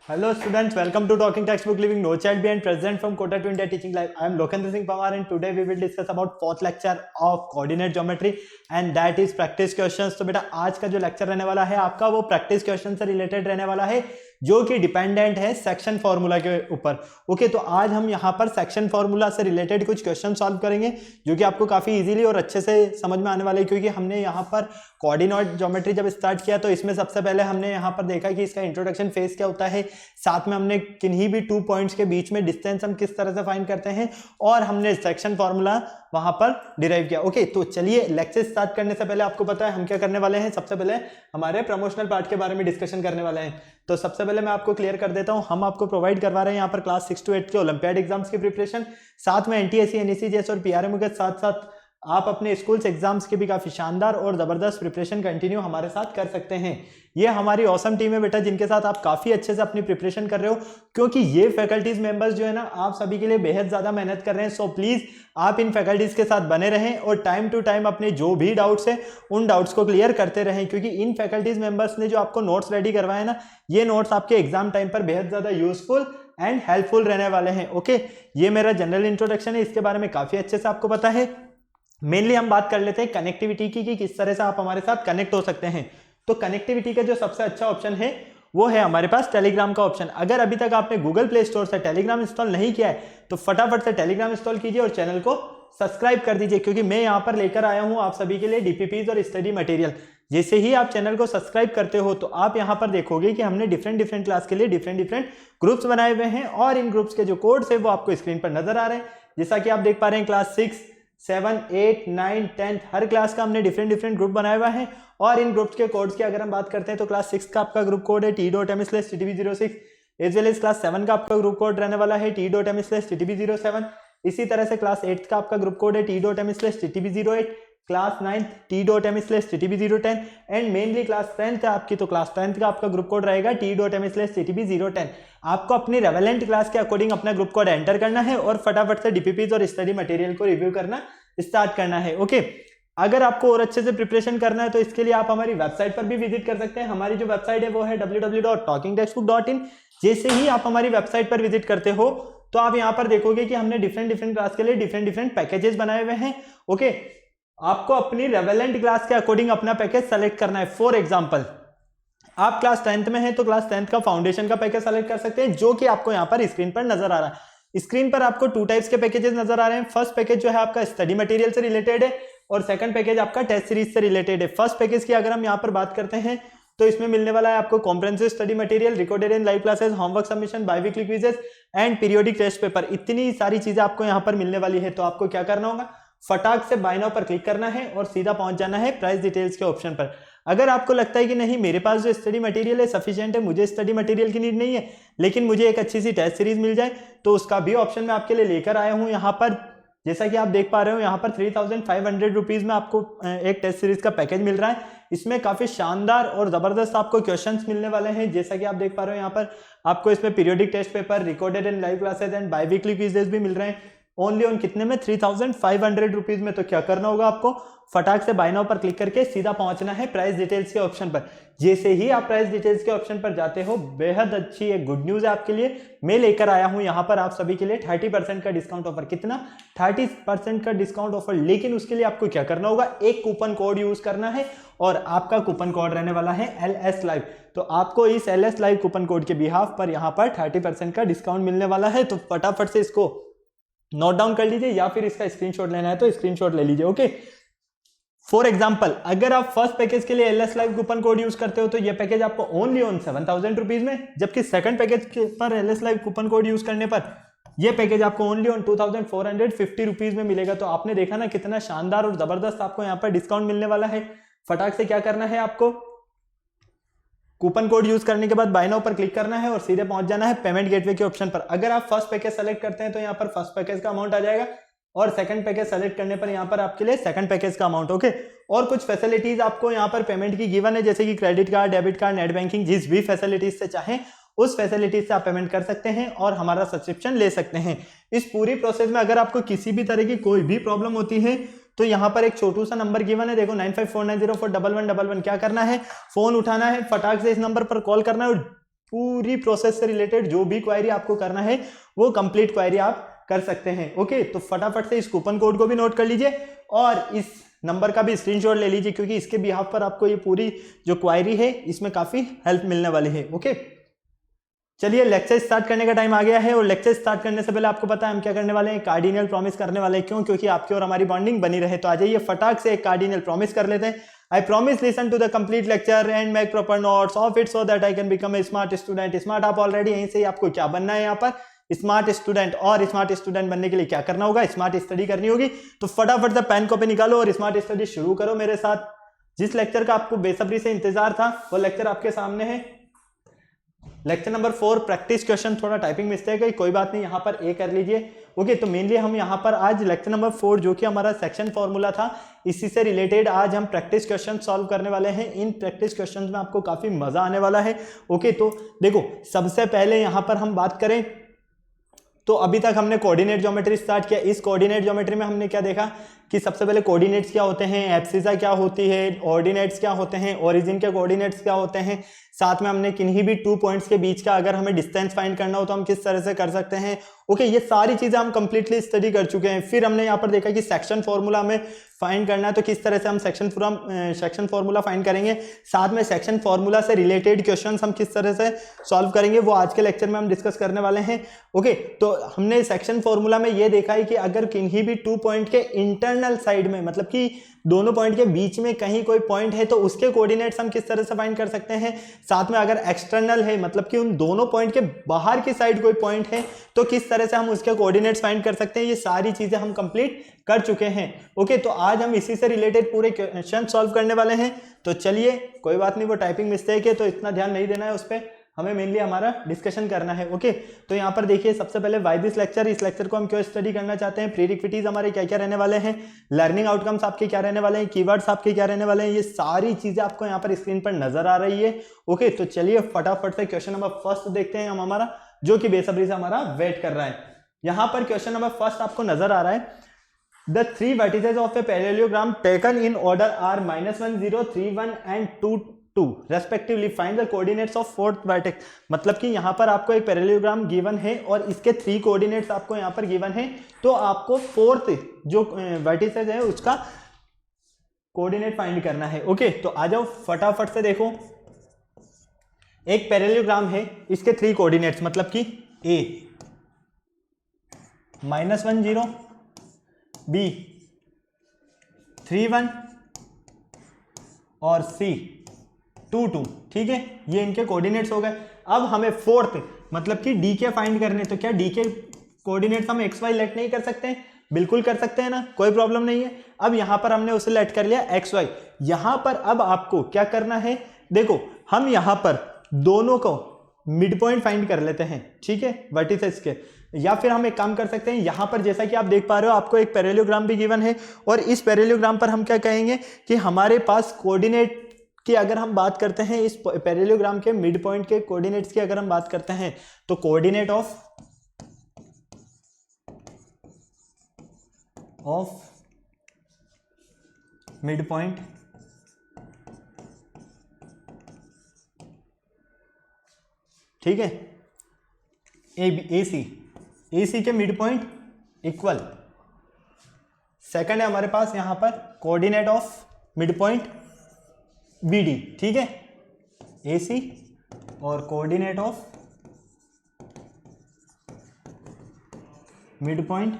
Hello students, welcome to Talking Textbook Living No Child Behind, present from Kota to India Teaching Live. I am Lokendra Singh Pawar and today we will discuss about fourth lecture of coordinate geometry and that is practice questions. तो बेटा आज का जो lecture रहने वाला है आपका वो प्रैक्टिस क्वेश्चन से रिलेटेड रहने वाला है जो कि डिपेंडेंट है सेक्शन फॉर्मूला के ऊपर। ओके, तो आज हम यहाँ पर सेक्शन फॉर्मूला से रिलेटेड कुछ क्वेश्चन सॉल्व करेंगे जो कि आपको काफी इजीली और अच्छे से समझ में आने वाले हैं, क्योंकि हमने यहाँ पर कोऑर्डिनेट ज्योमेट्री जब स्टार्ट किया तो इसमें सबसे पहले हमने यहाँ पर देखा कि इसका इंट्रोडक्शन फेज क्या होता है, साथ में हमने किन्हीं भी 2 पॉइंट्स के बीच में डिस्टेंस हम किस तरह से फाइंड करते हैं और हमने सेक्शन फॉर्मूला वहां पर डिराइव किया। ओके, तो चलिए लेक्चर स्टार्ट करने से पहले आपको पता है हम क्या करने वाले हैं। सबसे पहले हमारे प्रमोशनल पार्ट के बारे में डिस्कशन करने वाले हैं। तो सबसे पहले मैं आपको क्लियर कर देता हूं, हम आपको प्रोवाइड करवा रहे हैं यहाँ पर क्लास 6 to 8 के ओलंपियाड एग्जाम्स की प्रिपरेशन, साथ में एनटीएससी, एनईसी जैसे और पीआरएमओ के साथ साथ आप अपने स्कूल्स एग्जाम्स के भी काफी शानदार और जबरदस्त प्रिपरेशन कंटिन्यू हमारे साथ कर सकते हैं। ये हमारी ऑसम टीम है बेटा जिनके साथ आप काफी अच्छे से अपनी प्रिपरेशन कर रहे हो, क्योंकि ये फैकल्टीज मेंबर्स जो है ना आप सभी के लिए बेहद ज्यादा मेहनत कर रहे हैं। सो प्लीज आप इन फैकल्टीज के साथ बने रहें और टाइम टू टाइम अपने जो भी डाउट्स है उन डाउट्स को क्लियर करते रहें, क्योंकि इन फैकल्टीज मेंबर्स ने जो आपको नोट्स रेडी करवाए ना, ये नोट्स आपके एग्जाम टाइम पर बेहद ज्यादा यूजफुल एंड हेल्पफुल रहने वाले हैं। ओके, ये मेरा जनरल इंट्रोडक्शन है, इसके बारे में काफी अच्छे से आपको पता है। मेनली हम बात कर लेते हैं कनेक्टिविटी की कि किस तरह से आप हमारे साथ कनेक्ट हो सकते हैं। तो कनेक्टिविटी का जो सबसे अच्छा ऑप्शन है वो है हमारे पास टेलीग्राम का ऑप्शन। अगर अभी तक आपने गूगल प्ले स्टोर से टेलीग्राम इंस्टॉल नहीं किया है तो फटाफट से टेलीग्राम इंस्टॉल कीजिए और चैनल को सब्सक्राइब कर दीजिए, क्योंकि मैं यहाँ पर लेकर आया हूँ आप सभी के लिए डीपीपीज और स्टडी मटेरियल। जैसे ही आप चैनल को सब्सक्राइब करते हो तो आप यहाँ पर देखोगे कि हमने डिफरेंट क्लास के लिए डिफरेंट ग्रुप्स बनाए हुए हैं और इन ग्रुप्स के जो कोड्स है वो आपको स्क्रीन पर नजर आ रहे हैं। जैसा कि आप देख पा रहे हैं क्लास 6, 7, 8, 9, 10 हर क्लास का हमने डिफरेंट ग्रुप बनाया हुआ है और इन ग्रुप्स के कोड्स की अगर हम बात करते हैं तो क्लास 6 का आपका ग्रुप कोड है t.m/ttb06, as well as class 7 का आपका ग्रुप कोड रहने वाला है t.m/ttb07। इसी तरह से क्लास 8 का आपका ग्रुप कोड है t.m/ttb08, class 9 t.m/ttb010 and mainly class 10th है आपकी, तो क्लास 10th का आपका ग्रुप कोड रहेगा t.m/ttb010। आपको अपनी रेवेलेंट क्लास के अकॉर्डिंग अपना ग्रुप कोड एंटर करना है और फटाफट से डीपीपीज और स्टडी मटेरियल को रिव्यू करना स्टार्ट करना है। ओके, अगर आपको और अच्छे से प्रिपरेशन करना है तो इसके लिए आप हमारी वेबसाइट पर भी विजिट कर सकते हैं। हमारी जो वेबसाइट है वो है www.talkingtextbook.in। जैसे ही आप हमारी वेबसाइट पर विजिट करते हो तो आप यहाँ पर देखोगे कि हमने डिफरेंट क्लास के लिए डिफरेंट पैकेजेस बनाए हुए हैं। ओके, आपको अपनी रेवेलेंट क्लास के अकॉर्डिंग अपना पैकेज सेलेक्ट करना है। फॉर एग्जांपल आप क्लास 10th में हैं तो क्लास 10th का फाउंडेशन का पैकेज सेलेक्ट कर सकते हैं, जो कि आपको यहाँ पर स्क्रीन पर नजर आ रहा है। स्क्रीन पर आपको 2 टाइप्स के पैकेजेस नजर आ रहे हैं। फर्स्ट पैकेज जो है आपका स्टडी मटेरियल से रिलेटेड है और सेकंड पैकेज आपका टेस्ट सीरीज से रिलेटेड है। फर्स्ट पैकेज की अगर हम यहाँ पर बात करते हैं तो इसमें मिलने वाला है आपको comprehensive study material, recorded in live classes, homework submission, biweekly quizzes and periodic test paper. इतनी सारी चीजें आपको यहाँ पर मिलने वाली है। तो आपको क्या करना होगा, फटाक से बाय नाउ पर क्लिक करना है और सीधा पहुंच जाना है प्राइस डिटेल्स के ऑप्शन पर। अगर आपको लगता है कि नहीं मेरे पास जो स्टडी मटेरियल है सफिशिएंट है, मुझे स्टडी मटेरियल की नीड नहीं है, लेकिन मुझे एक अच्छी सी टेस्ट सीरीज मिल जाए, तो उसका भी ऑप्शन मैं आपके लिए लेकर आया हूं यहाँ पर। जैसा कि आप देख पा रहे हो यहाँ पर 3500 रुपीज में आपको एक टेस्ट सीरीज का पैकेज मिल रहा है। इसमें काफी शानदार और जबरदस्त आपको क्वेश्चंस मिलने वाले हैं। जैसा कि आप देख पा रहे हो यहाँ पर आपको इसमें periodic test paper, recorded and live classes and biweekly quizzes भी मिल रहे हैं। ओनली ऑन कितने में, 3500 रुपीज में। तो क्या करना होगा आपको, फटाक से बाय नाउ पर क्लिक करके सीधा पहुंचना है प्राइस डिटेल्स के ऑप्शन पर। जैसे ही आप प्राइस डिटेल्स के ऑप्शन पर जाते हो, बेहद अच्छी एक गुड न्यूज है आपके लिए, मैं लेकर आया हूं यहाँ पर आप सभी के लिए 30% का डिस्काउंट ऑफर। कितना, 30% का डिस्काउंट ऑफर। लेकिन उसके लिए आपको क्या करना होगा, एक कूपन कोड यूज करना है और आपका कूपन कोड रहने वाला है LS Live। तो आपको इस LS Live कूपन कोड के बिहाफ पर यहाँ पर 30% का डिस्काउंट मिलने वाला है। तो फटाफट से इसको नोट डाउन कर लीजिए या फिर इसका स्क्रीनशॉट लेना है तो स्क्रीनशॉट ले लीजिए। ओके, फॉर एग्जांपल अगर आप फर्स्ट पैकेज के लिए LS Live coupon code use करते हो तो ये पैकेज आपको ओनली ऑन 7000 रुपीज में, जबकि सेकंड पैकेज पर LS Live coupon code use करने पर ये पैकेज आपको ओनली ऑन 2450 रुपीज में मिलेगा। तो आपने देखा ना कितना शानदार और जबरदस्त आपको यहाँ पर डिस्काउंट मिलने वाला है। फटाक से क्या करना है, आपको कूपन कोड यूज करने के बाद बाय नाउ पर क्लिक करना है और सीधे पहुंच जाना है पेमेंट गेटवे के ऑप्शन पर। अगर आप फर्स्ट पैकेज सेलेक्ट करते हैं तो यहाँ पर फर्स्ट पैकेज का अमाउंट आ जाएगा और सेकंड पैकेज सेलेक्ट करने पर यहाँ पर आपके लिए सेकंड पैकेज का अमाउंट। ओके, और कुछ फैसिलिटीज आपको यहाँ पर पेमेंट की गिवन है, जैसे कि credit card, debit card, net banking, जिस भी फैसिलिटीज से चाहें उस फैसिलिटीज से आप पेमेंट कर सकते हैं और हमारा सब्सक्रिप्शन ले सकते हैं। इस पूरी प्रोसेस में अगर आपको किसी भी तरह की कोई भी प्रॉब्लम होती है तो यहाँ पर एक छोटू सा नंबर गिवन है, देखो 9549041111। क्या करना है, फोन उठाना है, फटाक से इस नंबर पर कॉल करना है और पूरी प्रोसेस से रिलेटेड जो भी क्वेरी आपको करना है वो कंप्लीट क्वेरी आप कर सकते हैं। ओके, तो फटाफट से इस कूपन कोड को भी नोट कर लीजिए और इस नंबर का भी स्क्रीनशॉट ले लीजिए, क्योंकि इसके बिहाफ पर आपको ये पूरी जो क्वेरी है इसमें काफी हेल्प मिलने वाली है। ओके, चलिए लेक्चर स्टार्ट करने का टाइम आ गया है और लेक्चर स्टार्ट करने से पहले आपको पता है हम क्या करने वाले हैं, कार्डिनल प्रॉमिस करने वाले हैं। क्यों? क्योंकि आपकी और हमारी बॉन्डिंग बनी रहे। तो आ जाइए फटाक से एक कार्डिनल प्रॉमिस कर लेते हैं। I promise listen to the complete lecture and make proper notes of it so that I can become a smart student। Smart आप ऑलरेडी यहीं से ही आपको क्या बनना है यहाँ पर स्मार्ट स्टूडेंट, और स्मार्ट स्टूडेंट बनने के लिए क्या करना होगा, स्मार्ट स्टडी करनी होगी। तो फटाफट से पेन कॉपी निकालो और स्मार्ट स्टडी शुरू करो मेरे साथ। जिस लेक्चर का आपको बेसब्री से इंतजार था वो लेक्चर आपके सामने है, लेक्चर नंबर 4 प्रैक्टिस क्वेश्चन। थोड़ा टाइपिंग मिस्टेक है, कोई बात नहीं, यहाँ पर ए कर लीजिए। ओके, तो मेनली हम यहाँ पर आज लेक्चर नंबर 4 जो कि हमारा सेक्शन फॉर्मूला था, इसी से रिलेटेड आज हम प्रैक्टिस क्वेश्चन सॉल्व करने वाले हैं। इन प्रैक्टिस क्वेश्चन में आपको काफी मजा आने वाला है। ओके, तो देखो सबसे पहले यहाँ पर हम बात करें तो अभी तक हमने कोऑर्डिनेट ज्योमेट्री स्टार्ट किया। इस कोऑर्डिनेट ज्योमेट्री में हमने क्या देखा कि सबसे पहले कोऑर्डिनेट्स क्या होते हैं, एब्सिसा क्या होती है, ऑर्डिनेट्स क्या होते हैं, ओरिजिन के कोऑर्डिनेट्स क्या होते हैं, साथ में हमने किन्हीं भी 2 पॉइंट्स के बीच का अगर हमें डिस्टेंस फाइंड करना हो तो हम किस तरह से कर सकते हैं। ओके, ये सारी चीजें हम कंप्लीटली स्टडी कर चुके हैं। फिर हमने यहाँ पर देखा कि सेक्शन फॉर्मूला में फाइंड करना है तो किस तरह से हम सेक्शन फॉर्मूला फाइंड करेंगे, साथ में सेक्शन फॉर्मूला से रिलेटेड क्वेश्चंस हम किस तरह से सॉल्व करेंगे वो आज के लेक्चर में हम डिस्कस करने वाले हैं। ओके, तो हमने सेक्शन फॉर्मूला में ये देखा है कि अगर किन्हीं भी 2 पॉइंट के इंटरनल साइड में, मतलब कि दोनों पॉइंट के बीच में कहीं कोई पॉइंट है तो उसके कोऑर्डिनेट्स हम किस तरह से फाइंड कर सकते हैं। साथ में अगर एक्सटर्नल है, मतलब कि उन दोनों पॉइंट के बाहर की साइड कोई पॉइंट है तो किस तरह से हम उसके कोऑर्डिनेट्स फाइंड कर सकते हैं। ये सारी चीजें हम कंप्लीट कर चुके हैं। ओके, तो आज हम इसी से रिलेटेड पूरे क्वेश्चन सॉल्व करने वाले हैं। तो चलिए, कोई बात नहीं, वो टाइपिंग मिस्टेक है तो इतना ध्यान नहीं देना है उस पर, हमें मेनली हमारा डिस्कशन करना है। ओके, तो यहाँ पर देखिए सबसे पहले व्हाई दिस लेक्चर, इस लेक्चर को हम क्यों स्टडी करना चाहते हैं, प्रीरिक्विटीज हमारे क्या क्या रहने वाले हैं, लर्निंग आउटकम्स आपके क्या रहने वाले हैं, कीवर्ड्स आपके क्या रहने वाले हैं, ये सारी चीजें आपको यहाँ पर स्क्रीन पर नजर आ रही है। ओके, तो चलिए फटाफट से क्वेश्चन नंबर फर्स्ट देखते हैं हम हमारा, जो कि बेसब्री से हमारा वेट कर रहा है। यहाँ पर क्वेश्चन नंबर फर्स्ट आपको नजर आ रहा है, The 3 vertices of a parallelogram taken in order are -1, 0, 3, 1 and 2, 2 respectively. Find the coordinates of 4th vertex। मतलब कि यहाँ पर आपको एक पैरेललोग्राम गिवन है और इसके 3 कोऑर्डिनेट्स आपको यहाँ पर गिवन है, तो आपको 4th जो वर्टिसेस है उसका कोऑर्डिनेट फाइंड करना है। ओके, तो आ जाओ फटाफट से देखो, एक पैरेललोग्राम है, इसके 3 कोऑर्डिनेट्स मतलब कि A -1, 0, B 3, 1 और C 2, 2। ठीक है, ये इनके कोऑर्डिनेट्स हो गए। अब हमें 4th मतलब कि D के फाइंड करने, तो क्या D के कोऑर्डिनेट्स हम XY लेट नहीं कर सकते हैं? बिल्कुल कर सकते हैं ना, कोई प्रॉब्लम नहीं है। अब यहां पर हमने उसे लेट कर लिया XY। यहां पर अब आपको क्या करना है, देखो हम यहां पर दोनों को मिड पॉइंट फाइंड कर लेते हैं। ठीक है, वर्टिसेस के, या फिर हम एक काम कर सकते हैं, यहां पर जैसा कि आप देख पा रहे हो आपको एक पैरेललोग्राम भी गिवन है और इस पैरेललोग्राम पर हम क्या कहेंगे कि हमारे पास कोऑर्डिनेट की अगर हम बात करते हैं, इस पैरेललोग्राम के मिड पॉइंट के कोऑर्डिनेट्स की अगर हम बात करते हैं तो कोऑर्डिनेट ऑफ मिड पॉइंट ठीक है, AC के मिड पॉइंट इक्वल, सेकंड है हमारे पास यहां पर coordinate of mid point BD। ठीक है, AC और coordinate of mid point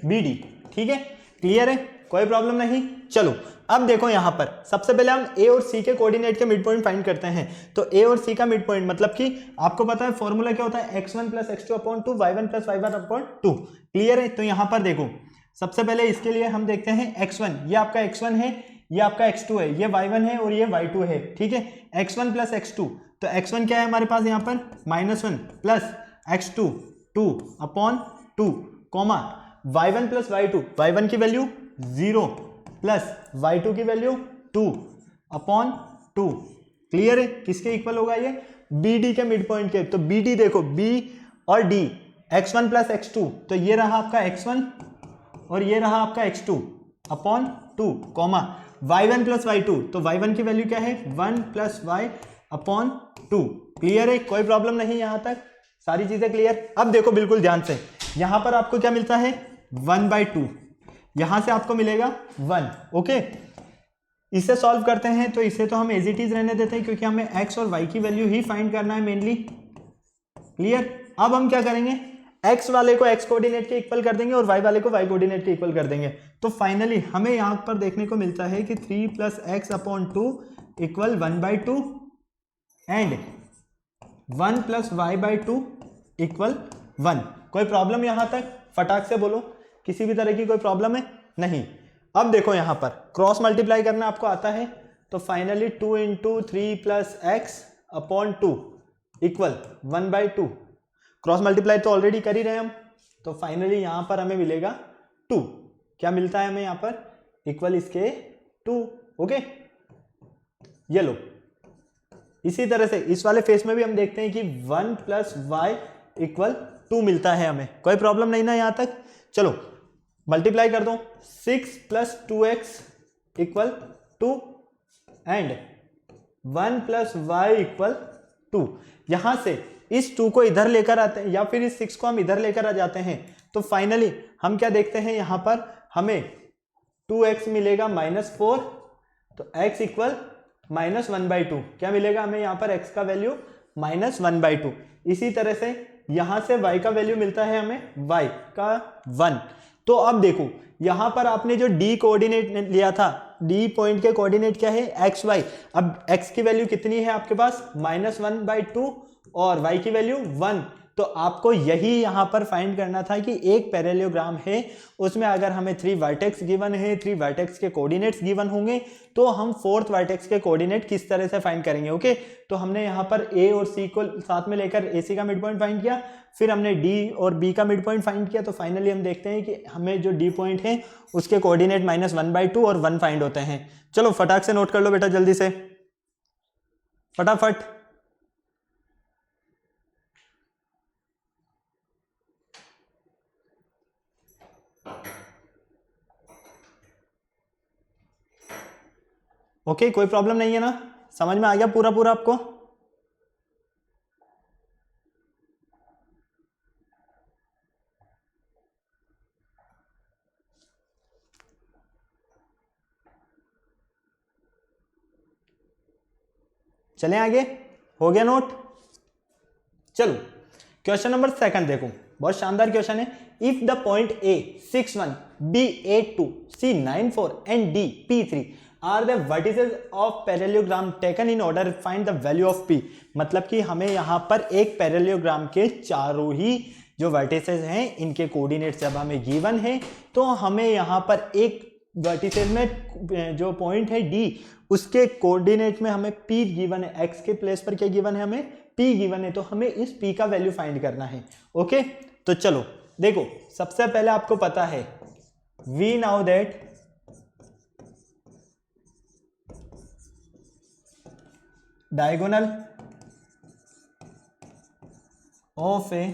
BD। ठीक है, क्लियर है, कोई प्रॉब्लम नहीं। चलो अब देखो यहां पर सबसे पहले हम A और C के कोऑर्डिनेट के मिड पॉइंट फाइंड करते हैं। तो A और C का मिड पॉइंट मतलब कि आपको पता है फॉर्मूला क्या होता है, x1 + x2/2 y1 + y1/2। Clear है, तो यहां पर देखो सबसे पहले इसके लिए हम देखते हैं x1, ये आपका x1 है, ये आपका x2 है, ये y1 है और ये y2 है। ठीक है, x1 + x2, तो x1 क्या है हमारे पास यहाँ पर -1 plus x2 2/2 comma y1 + y2, y1 की वैल्यू 0 प्लस y2 की वैल्यू 2/2। क्लियर है, किसके इक्वल होगा ये, BD के मिड पॉइंट के। तो BD देखो B और D x1 + x2, तो ये रहा आपका x1 और ये रहा आपका x2/2 comma y1 plus y2, तो y1 की वैल्यू क्या है 1 प्लस y अपॉन 2। क्लियर है, कोई प्रॉब्लम नहीं यहाँ तक, सारी चीजें क्लियर। अब देखो बिल्कुल ध्यान से, यहाँ पर आपको क्या मिलता है 1/2, यहां से आपको मिलेगा 1। ओके, इसे सॉल्व करते हैं तो इसे तो हम एज इट इज रहने देते हैं क्योंकि हमें x और y की वैल्यू ही फाइंड करना है मेनली। क्लियर, अब हम क्या करेंगे, x वाले को x कोऑर्डिनेट के इक्वल कर देंगे और y वाले को y कोऑर्डिनेट के इक्वल कर देंगे। तो फाइनली हमें यहां पर देखने को मिलता है कि 3 plus x upon 2 equal 1/2 and 1 plus y/2 equal 1। कोई प्रॉब्लम यहां तक, फटाक से बोलो, किसी भी तरह की कोई प्रॉब्लम है नहीं। अब देखो यहां पर क्रॉस मल्टीप्लाई करना आपको आता है, तो finally 2 into 3 plus x upon 2 equal 1/2। Cross multiply तो ऑलरेडी कर ही रहे हम, तो फाइनली यहां पर हमें मिलेगा 2। क्या मिलता है हमें यहां पर, इक्वल इसके 2। ओके, ये लो। इसी तरह से इस वाले फेस में भी हम देखते हैं कि 1 प्लस वाई इक्वल 2 मिलता है हमें। कोई प्रॉब्लम नहीं ना यहां तक। चलो मल्टीप्लाई कर दो, 6 plus 2x equal 2 and 1 plus y equal 2। यहां से इस 2 को इधर लेकर आते हैं या फिर इस 6 को हम इधर लेकर आ जाते हैं, तो फाइनली हम क्या देखते हैं, यहां पर हमें 2x मिलेगा -4, तो x इक्वल -1/2। क्या मिलेगा हमें यहां पर x का वैल्यू -1/2। इसी तरह से यहां से y का वैल्यू मिलता है हमें y का 1। तो अब देखो यहां पर आपने जो d कोऑर्डिनेट लिया था, d पॉइंट के कोऑर्डिनेट क्या है x y। अब x की वैल्यू कितनी है आपके पास -1/2 और y की वैल्यू 1। तो आपको यही यहां पर फाइंड करना था कि एक पैरेललोग्राम है, उसमें अगर हमें 3 वर्टेक्स गिवन है, 3 वर्टेक्स के कोऑर्डिनेट्स गिवन होंगे, तो हम 4th वर्टेक्स के कोऑर्डिनेट किस तरह से फाइंड करेंगे। ओके, तो हमने यहां पर a और c को साथ में लेकर ac का मिड पॉइंट फाइंड किया, फिर हमने d और b का मिड पॉइंट फाइंड किया। तो फाइनली हम देखते हैं कि हमें जो d पॉइंट है उसके कोऑर्डिनेट -1/2 और 1 फाइंड होते हैं। चलो फटाक से नोट कर लो बेटा, जल्दी से फटाफट। ओके, कोई प्रॉब्लम नहीं है ना, समझ में आ गया पूरा पूरा आपको। चलें आगे, हो गया नोट। चलो क्वेश्चन नंबर 2 देखो, बहुत शानदार क्वेश्चन है। If the point A 6, 1, B 8, 2, C 9, 4 and D P 3 are the vertices of parallelogram taken in order find the value of P। मतलब कि हमें यहां पर एक पैरेललोग्राम के चारों ही जो वर्टिसेस हैं इनके कोऑर्डिनेट्स जब हमें गिवन है, तो हमें यहां पर एक वर्टिसेस में जो पॉइंट है D, उसके कोऑर्डिनेट में हमें P गिवन है, x के प्लेस पर क्या गिवन है हमें P गिवन है, तो हमें इस P का वैल्यू फाइंड करना है। ओके, तो चलो देखो, सबसे पहले आपको पता है we now that diagonal of a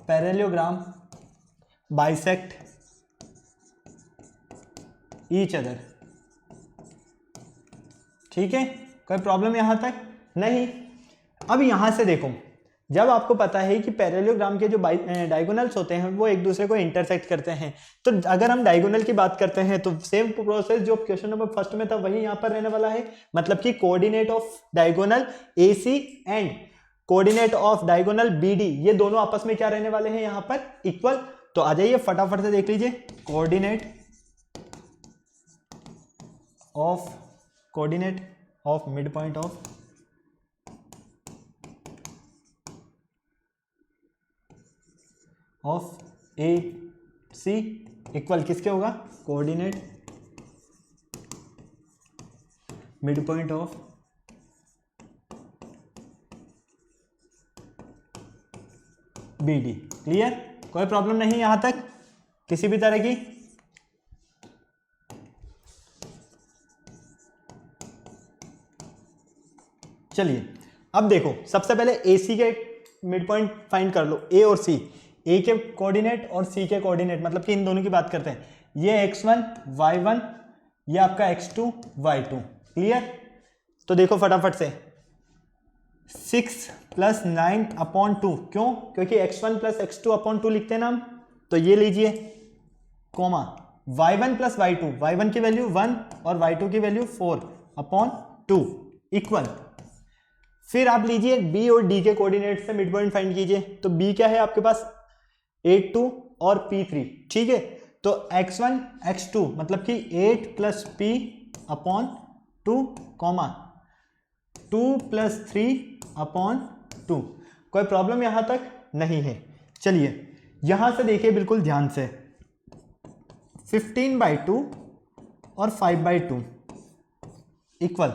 parallelogram bisect each other. ठीक है, कोई प्रॉब्लम यहां तक नहीं। अब यहां से देखो, जब आपको पता है कि पैरेललोग्राम के जो डायगोनल्स होते हैं वो एक दूसरे को इंटरसेक्ट करते हैं, तो अगर हम डायगोनल की बात करते हैं तो सेम प्रोसेस जो क्वेश्चन नंबर 1 में था वही यहां पर रहने वाला है। मतलब कि coordinate of diagonal AC and coordinate of diagonal BD, ये दोनों आपस में क्या रहने वाले हैं यहां पर इक्वल। तो आ जाइए फटाफट से देख लीजिए, coordinate of mid point of AC equal किसके होगा, coordinate mid point of BD। Clear, कोई प्रॉब्लम नहीं यहां तक किसी भी तरह की। चलिए अब देखो, सबसे पहले AC के मिड पॉइंट फाइंड कर लो, A और C, A के कोऑर्डिनेट और C के कोऑर्डिनेट, मतलब कि इन दोनों की बात करते हैं। ये x1 y1 ये आपका x2 y2। क्लियर? तो देखो फटाफट से 6 + 9/2, क्यों? क्योंकि x1 + x2/2 लिखते हैं ना हम, तो ये लीजिए कोमा y1 + y2, y1 की वैल्यू 1 और y2 की वैल्यू 4/2 इक्वल। फिर आप लीजिए b और d के कोऑर्डिनेट से मिड पॉइंट फाइंड कीजिए। तो b क्या है आपके पास 8 2 और p3, ठीक है। तो x1 x2 मतलब कि 8 + p/2 कॉमा 2 + 3/2। कोई प्रॉब्लम यहां तक नहीं है। चलिए यहां से देखिए बिल्कुल ध्यान से, 15/2 और 5/2 इक्वल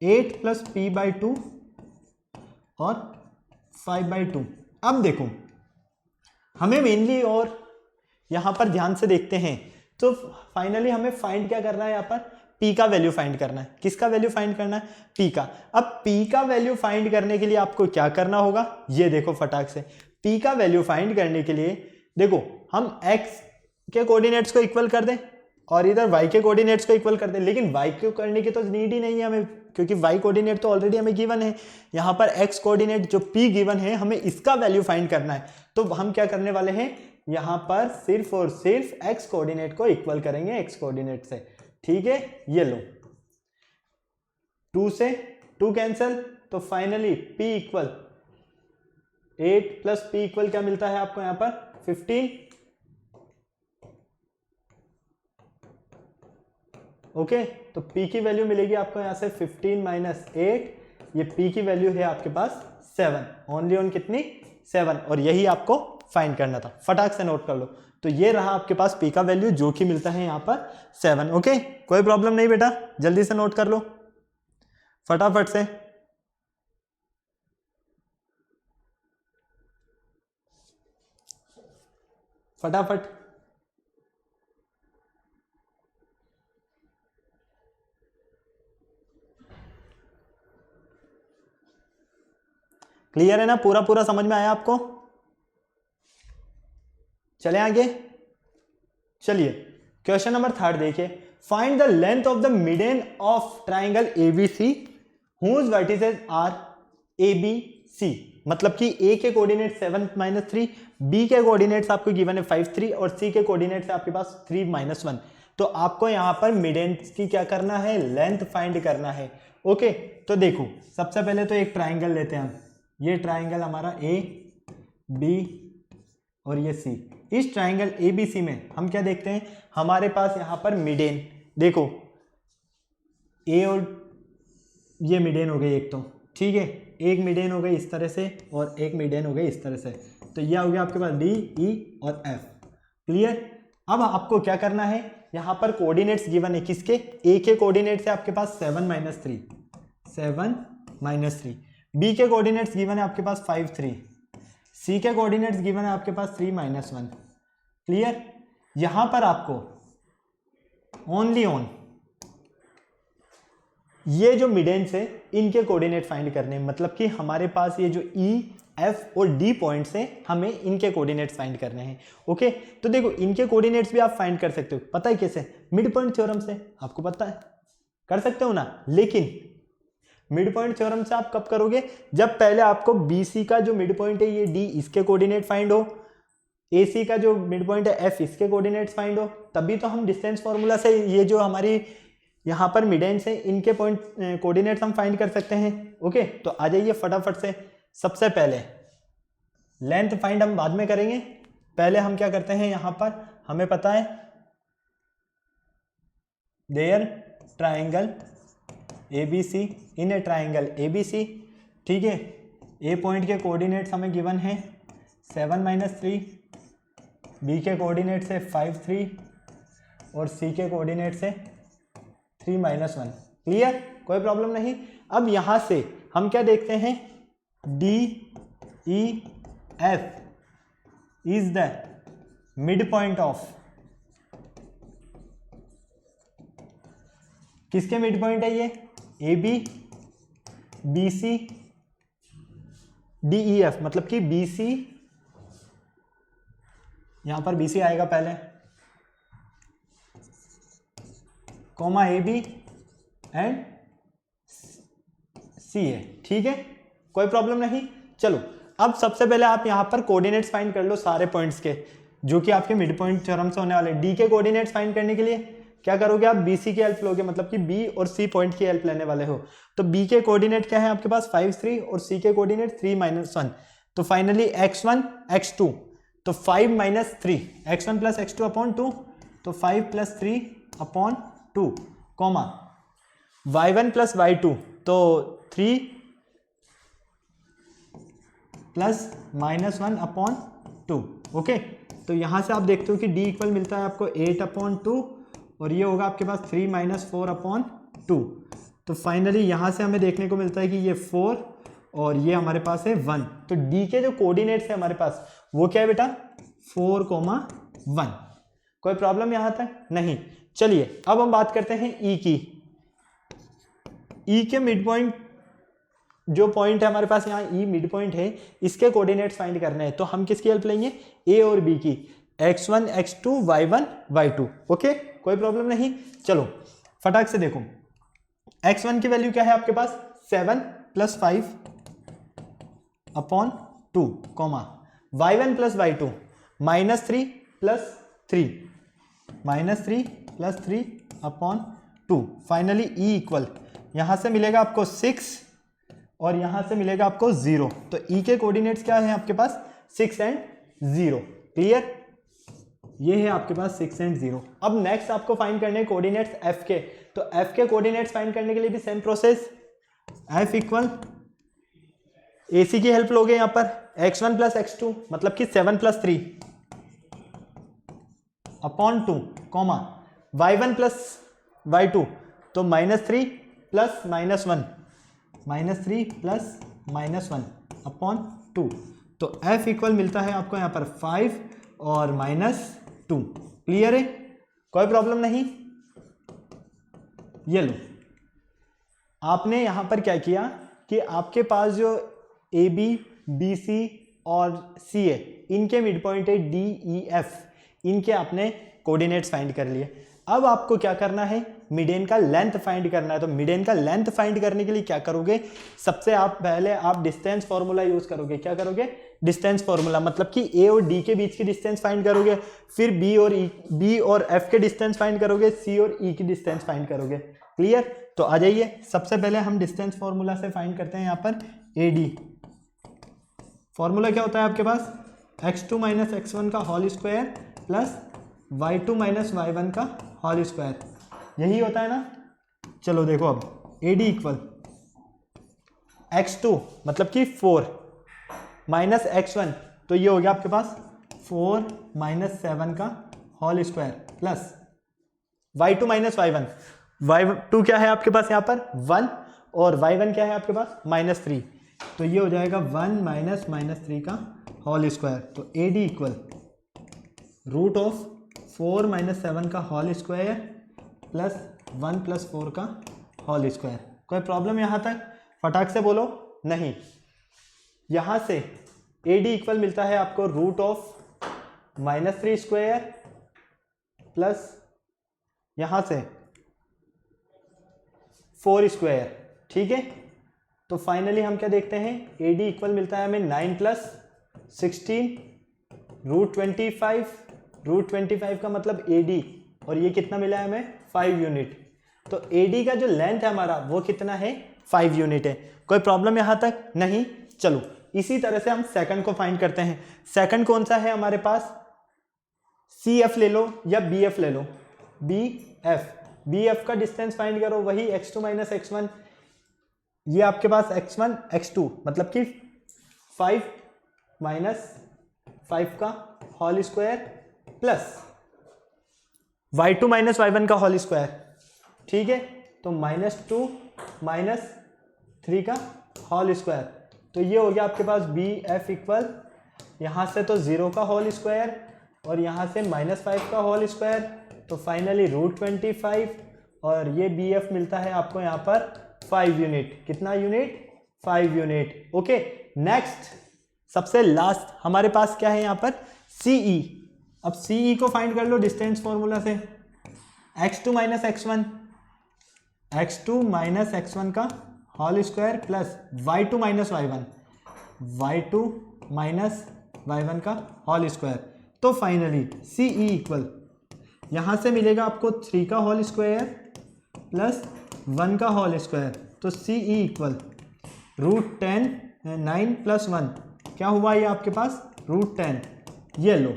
8 + p/2 और 5/2। अब देखो हमें मेनली और यहां पर ध्यान से देखते हैं तो फाइनली हमें फाइंड क्या करना है, यहां पर p का वैल्यू फाइंड करना है। किसका वैल्यू फाइंड करना है? p का। अब p का वैल्यू फाइंड करने के लिए आपको क्या करना होगा, ये देखो फटाक से। p का वैल्यू फाइंड करने के लिए देखो हम x के कोऑर्डिनेट्स को इक्वल कर दें और इधर y के कोऑर्डिनेट्स को इक्वल कर दें, लेकिन y को करने की तो नीड ही नहीं है हमें, क्योंकि y कोऑर्डिनेट तो ऑलरेडी हमें गिवन है। यहाँ पर x कोऑर्डिनेट जो p गिवन है, हमें इसका वैल्यू फाइंड करना है। तो हम क्या करने वाले हैं, यहाँ पर सिर्फ और सिर्फ x कोऑर्डिनेट को इक्वल करेंगे x कोऑर्डिनेट से, ठीक है। ये लो 2 से 2 कैंसिल, तो finally p equal 8 + p equal क्या मिलता है आपको यहाँ पर 15। ओके तो p की वैल्यू मिलेगी आपको यहां से 15 - 8, ये p की वैल्यू है आपके पास 7, ओनली ऑन कितनी 7, और यही आपको फाइंड करना था। फटाक से नोट कर लो। तो ये रहा आपके पास p का वैल्यू जो कि मिलता है यहाँ पर 7। ओके कोई प्रॉब्लम नहीं बेटा, जल्दी से नोट कर लो फटाफट से। फटाफट क्लियर है ना, पूरा पूरा समझ में आया आपको? चले आगे। चलिए क्वेश्चन नंबर 3 देखिए, find the length of the median of triangle ABC whose vertices are ABC। मतलब कि A के कोऑर्डिनेट 7 - 3, B के कोऑर्डिनेट्स आपको गिवन है 5 3 और C के कोऑर्डिनेट्स आपके पास 3 - 1। तो आपको यहां पर मिडन की क्या करना है, लेंथ फाइंड करना है। ओके तो देखो सबसे पहले तो एक ट्राइंगल लेते हैं हम, ये ट्राइंगल हमारा A B और ये C। इस ट्राइंगल ABC में हम क्या देखते हैं, हमारे पास यहाँ पर मिडेन, देखो A और ये मिडेन हो गई एक, तो ठीक है एक मिडेन हो गई इस तरह से और एक मिडेन हो गई इस तरह से। तो यह हो गया आपके पास D E और F। क्लियर? अब आपको क्या करना है, यहाँ पर कोऑर्डिनेट्स गिवन है किसके, A के कोऑर्डिनेट्स है आपके पास 7 - 3, 7 - 3। B के कोऑर्डिनेट्स गिवन है आपके पास 5 3, C के कोऑर्डिनेट्स गिवन है आपके पास 3 - 1। क्लियर? यहां पर आपको ओनली ऑन ये जो मिडेन्स है इनके कोऑर्डिनेट फाइंड करने, मतलब कि हमारे पास ये जो E F और D पॉइंट्स हैं, हमें इनके कोऑर्डिनेट्स फाइंड करने हैं। ओके तो देखो इनके कोऑर्डिनेट्स भी आप फाइंड कर सकते हो, पता है कैसे, मिड पॉइंट थ्योरम से। आपको पता है कर सकते हो ना, लेकिन मिड पॉइंट थ्योरम से आप कब करोगे, जब पहले आपको BC का जो मिड पॉइंट है ये D, इसके कोऑर्डिनेट फाइंड हो, AC का जो मिड पॉइंट है F, इसके कोऑर्डिनेट्स फाइंड हो, तभी तो हम डिस्टेंस फार्मूला से ये जो हमारी यहाँ पर मिडेन्स है इनके पॉइंट कोऑर्डिनेट्स हम फाइंड कर सकते हैं। ओके तो आ जाइए फटाफट से। सबसे पहले लेंथ फाइंड हम बाद में करेंगे, पहले हम क्या करते हैं, यहाँ पर हमें पता है there triangle ABC in a triangle ABC, ठीक है। A पॉइंट के कोऑर्डिनेट्स हमें गिवन है 7 - 3, B के कोऑर्डिनेट्स है 5 3 और C के कोऑर्डिनेट्स है 3 - 1। क्लियर? कोई प्रॉब्लम नहीं। अब यहां से हम क्या देखते हैं, D E F is the mid point of, किसके मिड पॉइंट है ये, AB BC DEF, मतलब कि BC, यहां पर BC आएगा पहले, कॉमा ए बी एंड सी ए, ठीक है, कोई प्रॉब्लम नहीं। चलो अब सबसे पहले आप यहाँ पर कोऑर्डिनेट्स फाइंड कर लो सारे पॉइंट्स के, जो कि आपके मिड पॉइंट थ्योरम से होने वाले। डी के कोऑर्डिनेट्स फाइंड करने के लिए क्या करोगे आप, बी सी की हेल्प लोगे, मतलब कि बी और सी पॉइंट की हेल्प लेने वाले हो। तो बी के कोऑर्डिनेट क्या है आपके पास 5 3 और सी के कोऑर्डिनेट 3 -1। तो फाइनली x1 x2, तो 5 - 3 x1 + x2 अपॉन 2, तो 5 + 3 अपॉन 2, कॉमा y1 + y2, तो 3 + -1 अपॉन 2। ओके, तो यहां से आप देखते हो कि d इक्वल मिलता है आपको 8/2 और ये होगा आपके पास 3 - 4/2। तो फाइनली यहां से हमें देखने को मिलता है कि ये 4 और ये हमारे पास है 1। तो d के जो कोऑर्डिनेट्स है हमारे पास वो क्या है बेटा, 4,1। कोई प्रॉब्लम यहां तक नहीं। चलिए अब हम बात करते हैं e की। e के मिड पॉइंट जो पॉइंट है हमारे पास यहाँ e मिड पॉइंट है, इसके कोऑर्डिनेट्स फाइंड करने हैं। तो हम किसकी हेल्प लेंगे, a और b की, x1 x2 y1 y2। Okay, कोई प्रॉब्लम नहीं। चलो फटाक से देखो, x1 की वैल्यू क्या है आपके पास 7 + 5/2, comma y1 + y2 -3 + 3 -3 + 3/2। Finally e equal यहां से मिलेगा आपको 6 और यहां से मिलेगा आपको 0। तो e के कोऑर्डिनेट्स क्या है आपके पास 6 एंड 0। क्लियर, ये है आपके पास 6 एंड 0। अब नेक्स्ट आपको फाइंड करने हैं कोऑर्डिनेट्स f के। तो f के कोऑर्डिनेट्स फाइंड करने के लिए भी same process, f equal ac की हेल्प लोगे यहां पर, x1 + x2 मतलब कि 7 + 3 अपॉन 2, कॉमा y1 + y2 तो -3 + -1 -3 + -1 अपॉन 2। तो f इक्वल मिलता है आपको यहाँ पर 5 और -2। क्लियर है, कोई प्रॉब्लम नहीं। ये लो, आपने यहाँ पर क्या किया कि आपके पास जो ए बी बी सी और सी है, इनके मिड पॉइंट है डी ई एफ, इनके आपने कोऑर्डिनेट्स फाइंड कर लिए। अब आपको क्या करना है, मिडेन का लेंथ फाइंड करना है। तो मिडेन का लेंथ फाइंड करने के लिए क्या करोगे, सबसे आप पहले आप डिस्टेंस फॉर्मूला यूज करोगे। क्या करोगे, डिस्टेंस फॉर्मूला, मतलब कि ए और डी के बीच की डिस्टेंस फाइंड करोगे, फिर बी और एफ के डिस्टेंस फाइंड करोगे, सी और ई की डिस्टेंस फाइंड करोगे। क्लियर, तो आ जाइए सबसे पहले हम डिस्टेंस फॉर्मूला से फाइंड करते हैं यहाँ पर ए डी। फॉर्मूला क्या होता है आपके पास, x2 - x1 का whole square plus y2 - y1 का होल स्क्वायर, यही होता है ना। चलो देखो अब AD इक्वल x2 मतलब कि 4 माइनस x1, तो ये हो गया आपके पास 4 - 7 का whole square plus y2 - y1। y2 क्या है आपके पास यहाँ पर 1 और y1 क्या है आपके पास -3, तो ये हो जाएगा 1 - -3 का होल स्क्वायर। तो AD इक्वल √4 - 7 का होल स्क्वायर प्लस 1 + 4 का होल स्क्वायर। कोई प्रॉब्लम यहाँ तक, फटाक से बोलो नहीं। यहाँ से AD इक्वल मिलता है आपको √3 स्क्वायर प्लस यहाँ से 4 स्क्वायर, ठीक है। तो फाइनली हम क्या देखते हैं, AD इक्वल मिलता है हमें 9 + 16 √25, √25 का मतलब AD, और ये कितना मिला है हमें 5 यूनिट। तो AD का जो लेंथ है हमारा वो कितना है 5 यूनिट है। कोई प्रॉब्लम यहाँ तक नहीं। चलो इसी तरह से हम सेकंड को फाइंड करते हैं। सेकंड कौन सा है हमारे पास, CF ले लो या BF ले लो, BF का डिस्टेंस फाइंड करो, वही x2 - x1, ये आपके पास x1 x2 मतलब कि 5 - 5 का whole square plus y2 - y1 का होल स्क्वायर, ठीक है। तो -2 - 3 का होल स्क्वायर, तो ये हो गया आपके पास BF इक्वल, यहाँ से तो 0 का होल स्क्वायर और यहाँ से -5 का होल स्क्वायर, तो फाइनली √25, और ये BF मिलता है आपको यहाँ पर 5 यूनिट। कितना यूनिट, 5 यूनिट। ओके, नेक्स्ट सबसे लास्ट हमारे पास क्या है यहाँ पर CE। अब CE को फाइंड कर लो डिस्टेंस फॉर्मूला से, x2 - x1 x2 minus x1 का whole square plus y2 minus y1, y2 minus y1 का होल स्क्वायर। तो फाइनली सी ई इक्वल यहाँ से मिलेगा आपको 3 का होल स्क्वायर प्लस 1 का होल स्क्वायर। तो सी ई इक्वल √10 9 प्लस 1 क्या हुआ ये आपके पास √10। ये लो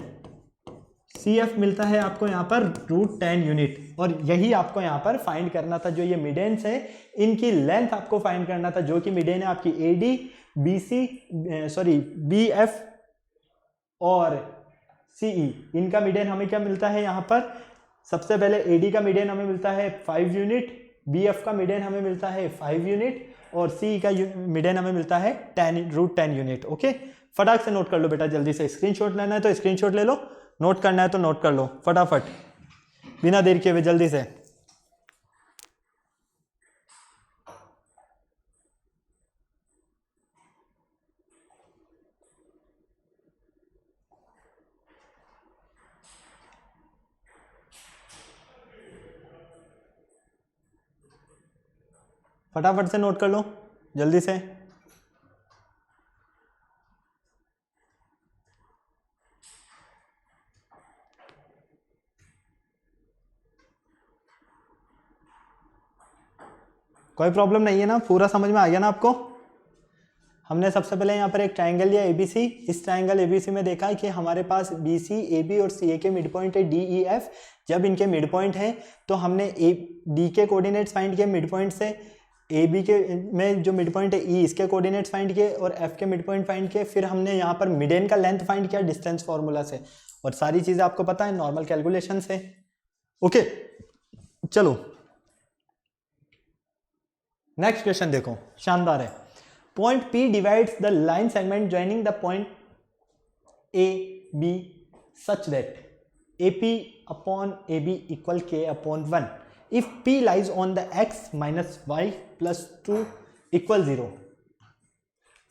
सी एफ मिलता है आपको यहाँ पर √10 यूनिट। और यही आपको यहाँ पर फाइंड करना था, जो ये मिडेन्स है इनकी लेंथ आपको फाइंड करना था, जो कि मिडेन है आपकी A D B C sorry B F और सी ई। इनका मिडेन हमें क्या मिलता है यहाँ पर, सबसे पहले ए डी का मिडेन हमें मिलता है 5 यूनिट, बी एफ का मिडेन हमें मिलता है 5 यूनिट और सी का मिडेन हमें मिलता है √10 यूनिट। ओके, फटाक से नोट कर लो बेटा, जल्दी से स्क्रीनशॉट लेना है तो स्क्रीनशॉट ले लो, नोट करना है तो नोट कर लो फटाफट, बिना देर किए हुए जल्दी से। फटाफट से नोट कर लो जल्दी से। कोई प्रॉब्लम नहीं है ना, पूरा समझ में आ गया ना आपको। हमने सबसे पहले यहाँ पर एक ट्रायंगल लिया एबीसी। इस ट्रायंगल एबीसी में देखा कि हमारे पास बीसी, एबी और सीए के मिड पॉइंट है डी ई एफ। जब इनके मिड पॉइंट है तो हमने डी के कोऑर्डिनेट्स फाइंड किए मिड पॉइंट से, ए बी के में जो मिड पॉइंट है ई इसके कोऑर्डिनेट्स फाइंड किए और एफ के मिड पॉइंट फाइंड किए। फिर हमने यहाँ पर मिडेन का लेंथ फाइंड किया डिस्टेंस फार्मूला से, और सारी चीज़ें आपको पता है नॉर्मल कैलकुलेशन से। ओके चलो नेक्स्ट क्वेश्चन देखो, शानदार है। Point P divides the line segment joining the point A B such that AP upon AB equal K upon 1 if P lies on the x minus y plus 2 equal 0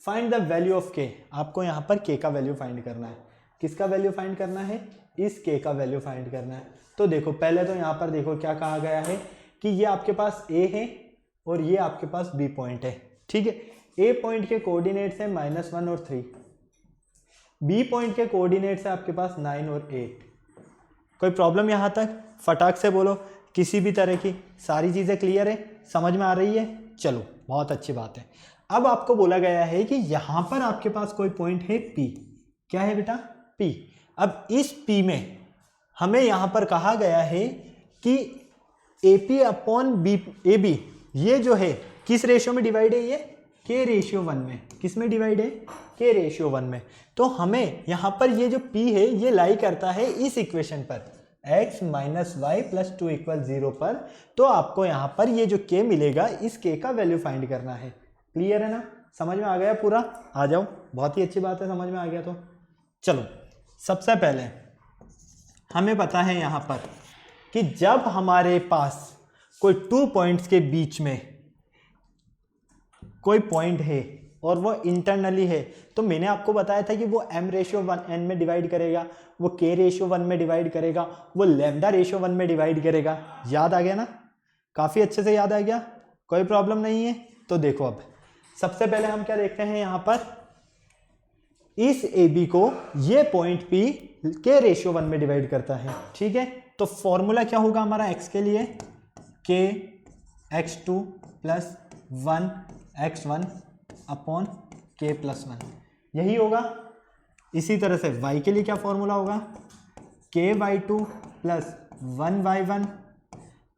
find the value of K। आपको यहाँ पर K का value find करना है। किसका value find करना है, इस K का वैल्यू फाइंड करना है। तो देखो पहले तो यहाँ पर देखो क्या कहा गया है कि ये आपके पास A है और ये आपके पास B पॉइंट है, ठीक है। A पॉइंट के कोऑर्डिनेट्स है -1 और 3, B पॉइंट के कोऑर्डिनेट्स है आपके पास 9 और 8। कोई प्रॉब्लम यहाँ तक, फटाक से बोलो, किसी भी तरह की सारी चीज़ें क्लियर है, समझ में आ रही है। चलो बहुत अच्छी बात है। अब आपको बोला गया है कि यहाँ पर आपके पास कोई पॉइंट है P। क्या है बेटा, P। अब इस P में हमें यहाँ पर कहा गया है कि AP अपॉन AB ये जो है किस रेशियो में डिवाइड है, ये K रेशियो 1 में। किस में डिवाइड है, K रेशियो 1 में। तो हमें यहाँ पर ये जो P है ये लाई करता है इस इक्वेशन पर x minus y plus 2 equal 0 पर। तो आपको यहाँ पर ये जो K मिलेगा इस K का वैल्यू फाइंड करना है। क्लियर है ना, समझ में आ गया पूरा, आ जाओ, बहुत ही अच्छी बात है, समझ में आ गया। तो चलो सबसे पहले हमें पता है यहाँ पर कि जब हमारे पास कोई 2 पॉइंट्स के बीच में कोई पॉइंट है और वो इंटरनली है, तो मैंने आपको बताया था कि वो m रेशियो 1n में डिवाइड करेगा, वो k रेशियो 1 में डिवाइड करेगा, वो लैम्डा रेशियो 1 में डिवाइड करेगा। याद आ गया ना, काफ़ी अच्छे से याद आ गया, कोई प्रॉब्लम नहीं है। तो देखो अब सबसे पहले हम क्या देखते हैं यहाँ पर, इस AB को ये पॉइंट P k रेशियो 1 में डिवाइड करता है, ठीक है। तो फॉर्मूला क्या होगा हमारा x के लिए, k x2 plus 1 x1 upon k plus 1, यही होगा। इसी तरह से y के लिए क्या फॉर्मूला होगा, k y2 plus 1 y1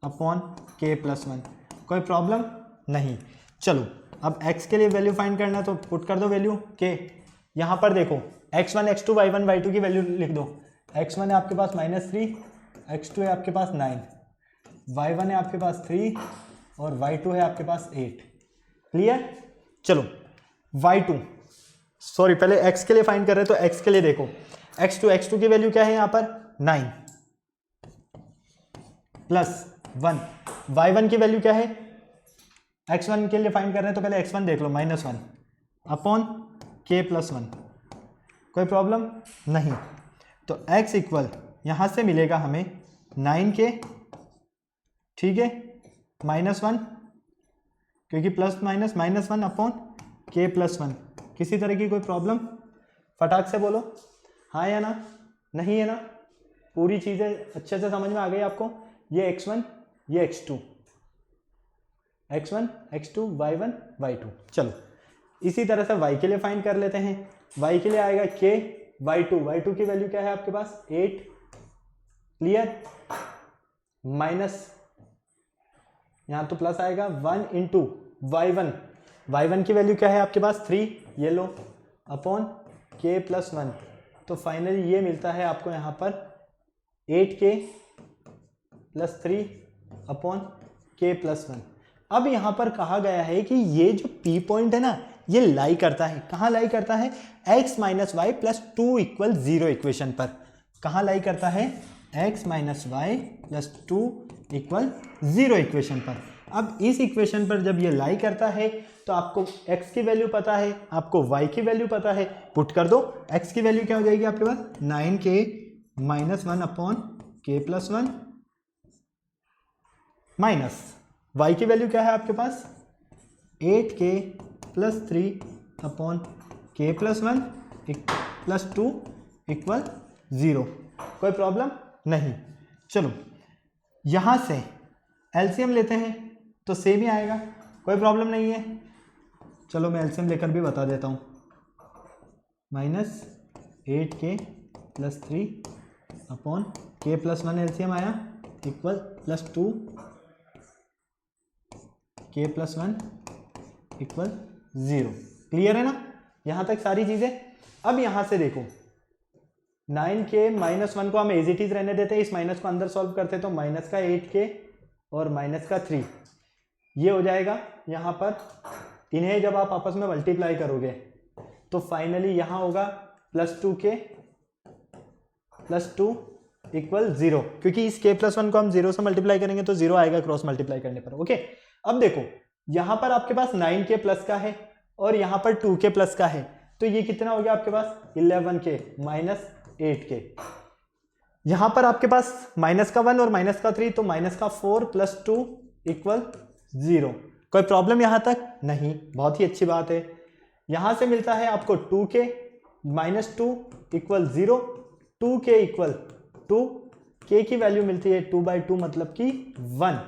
upon k plus 1। कोई प्रॉब्लम नहीं। चलो अब x के लिए वैल्यू फाइंड करना है तो पुट कर दो वैल्यू k। यहाँ पर देखो x1 x2 y1 y2 की वैल्यू लिख दो। x1 है आपके पास -3, x2 है आपके पास 9, y1 है आपके पास 3 और y2 है आपके पास 8। क्लियर। चलो y2 सॉरी पहले x के लिए फाइंड कर रहे हैं, तो x के लिए देखो x2 की वैल्यू क्या है यहाँ पर 9 प्लस 1, y1 की वैल्यू क्या है, x1 के लिए फाइंड कर रहे हैं तो पहले x1 देख लो -1 अपॉन k प्लस 1। कोई प्रॉब्लम नहीं। तो x इक्वल यहाँ से मिलेगा हमें 9k, ठीक है, -1 क्योंकि प्लस माइनस -1 अपॉन k + 1। किसी तरह की कोई प्रॉब्लम? फटाक से बोलो हाँ या ना, नहीं है ना? पूरी चीज़ें अच्छे से समझ में आ गई आपको? ये x1 ये x2, x1 x2 y1 y2। चलो इसी तरह से y के लिए फाइंड कर लेते हैं। y के लिए आएगा k, y2 की वैल्यू क्या है आपके पास? 8। क्लियर? माइनस यहाँ तो प्लस आएगा 1 इंटू y1 की वैल्यू क्या है आपके पास? 3, ये लो, अपॉन k + 1। तो फाइनली ये मिलता है आपको यहाँ पर 8k + 3 अपॉन k + 1। अब यहाँ पर कहा गया है कि ये जो P पॉइंट है ना, ये लाई करता है, कहाँ लाई करता है? x - y + 2 = 0 इक्वेशन पर। कहाँ लाई करता है? x - y + 2 = 0 इक्वेशन पर। अब इस इक्वेशन पर जब ये लाई करता है तो आपको x की वैल्यू पता है, आपको y की वैल्यू पता है, पुट कर दो। x की वैल्यू क्या हो जाएगी आपके पास? 9k - 1 upon k + 1 minus y की वैल्यू क्या है आपके पास? 8k + 3 upon k + 1 + 2 = 0। कोई प्रॉब्लम नहीं? चलो यहां से एलसीएम लेते हैं तो सेम ही आएगा, कोई प्रॉब्लम नहीं है। चलो मैं एलसीएम लेकर भी बता देता हूं। -8k + 3 अपॉन k + 1 एलसीएम आया इक्वल +2 k + 1 = 0। क्लियर है ना यहां तक सारी चीजें? अब यहां से देखो 9k - 1 को हम एज इट इज रहने देते हैं, इस माइनस को अंदर सॉल्व करते तो -8k और -3 ये हो जाएगा। यहाँ पर इन्हें जब आप आपस में मल्टीप्लाई करोगे तो फाइनली यहाँ होगा +2k + 2 = 0, क्योंकि इस k + 1 को हम 0 से मल्टीप्लाई करेंगे तो 0 आएगा क्रॉस मल्टीप्लाई करने पर। ओके, अब देखो यहाँ पर आपके पास 9k प्लस का है और यहाँ पर 2k प्लस का है, तो ये कितना हो गया आपके पास? 11k - 8k। यहां पर आपके पास -1 और -3, तो -4 + 2 = 0। कोई प्रॉब्लम यहां तक? नहीं, बहुत ही अच्छी बात है। यहां से मिलता है आपको 2k - 2 = 0, 2k = 2, k की वैल्यू मिलती है 2/2 मतलब कि 1।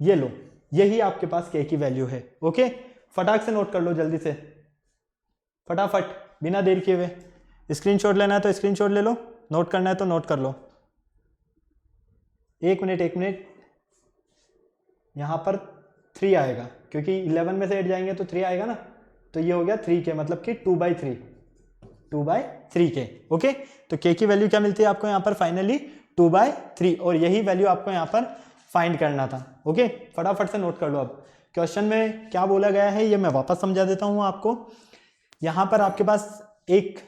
ये लो, यही आपके पास k की वैल्यू है। ओके, फटाक से नोट कर लो जल्दी से, फटाफट, बिना देर किए हुए। स्क्रीनशॉट लेना है तो स्क्रीनशॉट ले लो, नोट करना है तो नोट कर लो। 1 मिनट। यहां पर 3 आएगा, क्योंकि 11 में से 8 जाएंगे तो 3 आएगा ना, तो ये हो गया 3k मतलब कि 2/3k। ओके, तो k की वैल्यू क्या मिलती है आपको यहाँ पर? फाइनली 2/3, और यही वैल्यू आपको यहाँ पर फाइंड करना था। ओके, फटाफट से नोट कर लो। अब क्वेश्चन में क्या बोला गया है ये मैं वापस समझा देता हूं आपको। यहां पर आपके पास एक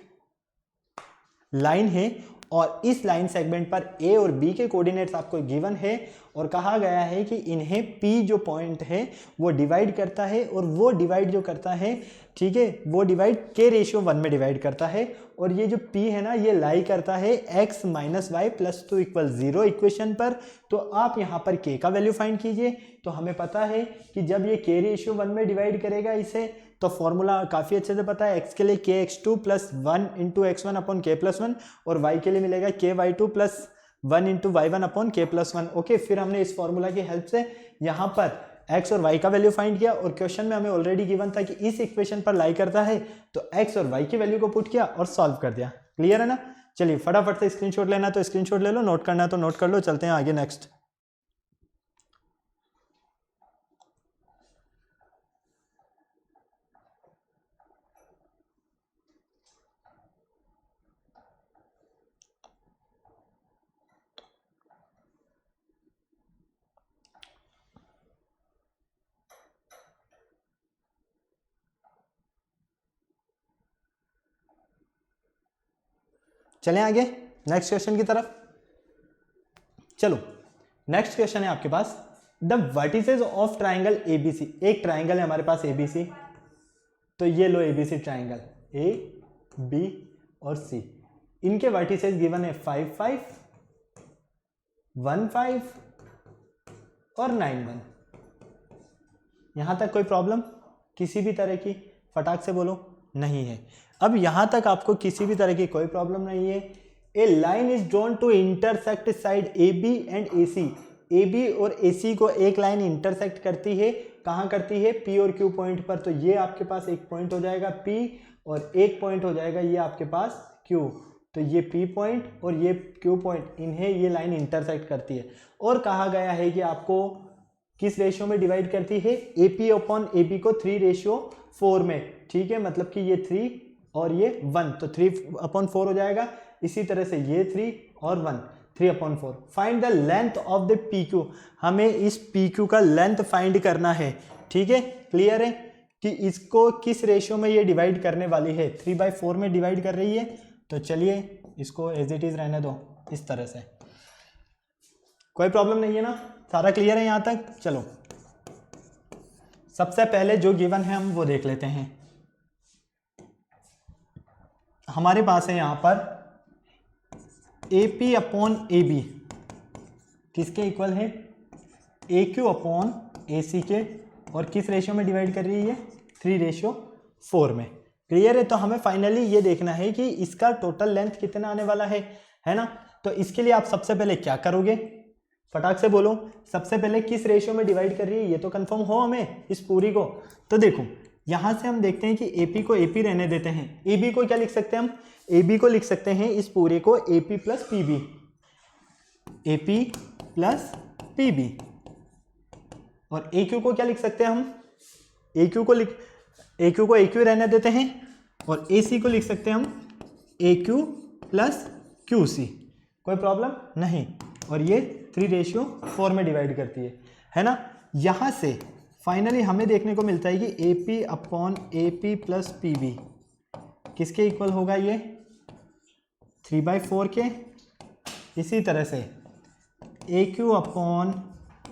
लाइन है और इस लाइन सेगमेंट पर ए और बी के कोऑर्डिनेट्स आपको गिवन है, और कहा गया है कि इन्हें पी जो पॉइंट है वो डिवाइड करता है, और वो डिवाइड जो करता है, ठीक है, वो डिवाइड k/1 में डिवाइड करता है, और ये जो p है ना ये लाई करता है x - y + 2 = 0 इक्वेशन पर। तो आप यहाँ पर k का वैल्यू फाइंड कीजिए। तो हमें पता है कि जब ये k/1 में डिवाइड करेगा इसे, तो फॉर्मूला काफ़ी अच्छे से पता है। x के लिए kx2 + 1 × x1 अपॉन k + 1, और y के लिए मिलेगा ky2 + 1 × y1 upon k + 1। Okay, फिर हमने इस फॉर्मूला की हेल्प से यहाँ पर x और y का वैल्यू फाइंड किया, और क्वेश्चन में हमें ऑलरेडी गिवन था कि इस इक्वेशन पर लाई करता है, तो x और y की वैल्यू को पुट किया और सॉल्व कर दिया। क्लियर है ना? चलिए फटाफट से स्क्रीनशॉट लेना तो स्क्रीनशॉट ले लो, नोट करना है तो नोट कर लो, चलते हैं आगे नेक्स्ट। चलें आगे नेक्स्ट क्वेश्चन की तरफ। चलो नेक्स्ट क्वेश्चन है आपके पास, the vertices of triangle ABC. एक ट्राइंगल है हमारे पास एबीसी, तो ये लो एबीसी ट्राइंगल ए बी और सी, इनके वर्टिसेस गिवन है 5 5 1 5 और 9 1। यहाँ तक कोई प्रॉब्लम किसी भी तरह की? फटाक से बोलो, नहीं है। अब यहाँ तक आपको किसी भी तरह की कोई प्रॉब्लम नहीं है। A line is drawn to intersect side A B and A C. A B और ए सी को एक लाइन इंटरसेक्ट करती है, कहाँ करती है? पी और क्यू पॉइंट पर। तो ये आपके पास एक पॉइंट हो जाएगा पी और एक पॉइंट हो जाएगा ये आपके पास क्यू। तो ये पी पॉइंट और ये क्यू पॉइंट, इन्हें ये लाइन इंटरसेक्ट करती है। और कहा गया है कि आपको किस रेशियो में डिवाइड करती है? A P upon A B को 3:4 में, ठीक है, मतलब कि ये 3 और ये 1, तो 3/4 हो जाएगा। इसी तरह से ये 3 और 1, 3/4। Find the length of the P Q. हमें इस पी क्यू का लेंथ फाइंड करना है, ठीक है, क्लियर है कि इसको किस रेशियो में ये डिवाइड करने वाली है? 3/4 में डिवाइड कर रही है। तो चलिए इसको एज इट इज रहने दो इस तरह से, कोई प्रॉब्लम नहीं है ना? सारा क्लियर है यहाँ तक? चलो सबसे पहले जो गिवन है हम वो देख लेते हैं। हमारे पास है यहाँ पर A P upon A B किसके इक्वल है? ए क्यू अपॉन ए सी के, और किस रेशियो में डिवाइड कर रही है? 3:4 में। क्लियर है? तो हमें फाइनली ये देखना है कि इसका टोटल लेंथ कितना आने वाला है ना? तो इसके लिए आप सबसे पहले क्या करोगे? फटाक से बोलो, सबसे पहले किस रेशियो में डिवाइड कर रही है ये तो कंफर्म हो हमें इस पूरी को। तो देखो यहां से हम देखते हैं कि AP को AP रहने देते हैं। AB को क्या लिख सकते हैं हम? AB को लिख सकते हैं इस पूरे को AP plus PB, AP plus PB। और AQ को क्या लिख सकते हैं हम? AQ को AQ रहने देते हैं, और AC को लिख सकते हैं हम AQ प्लस QC। कोई प्रॉब्लम नहीं। और ये 3:4 में डिवाइड करती है ना? यहां से फाइनली हमें देखने को मिलता है कि AP upon AP plus PB किसके इक्वल होगा? ये 3/4 के। इसी तरह से AQ upon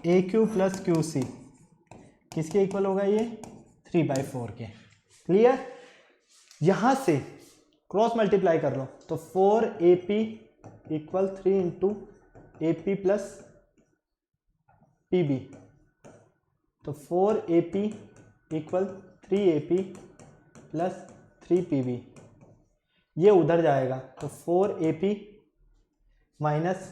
AQ plus QC किसके इक्वल होगा? ये 3/4 के। क्लियर? यहां से क्रॉस मल्टीप्लाई कर लो तो 4AP equal 3 into AP plus PB, तो 4AP equal 3AP plus 3PB। ये उधर जाएगा तो 4AP minus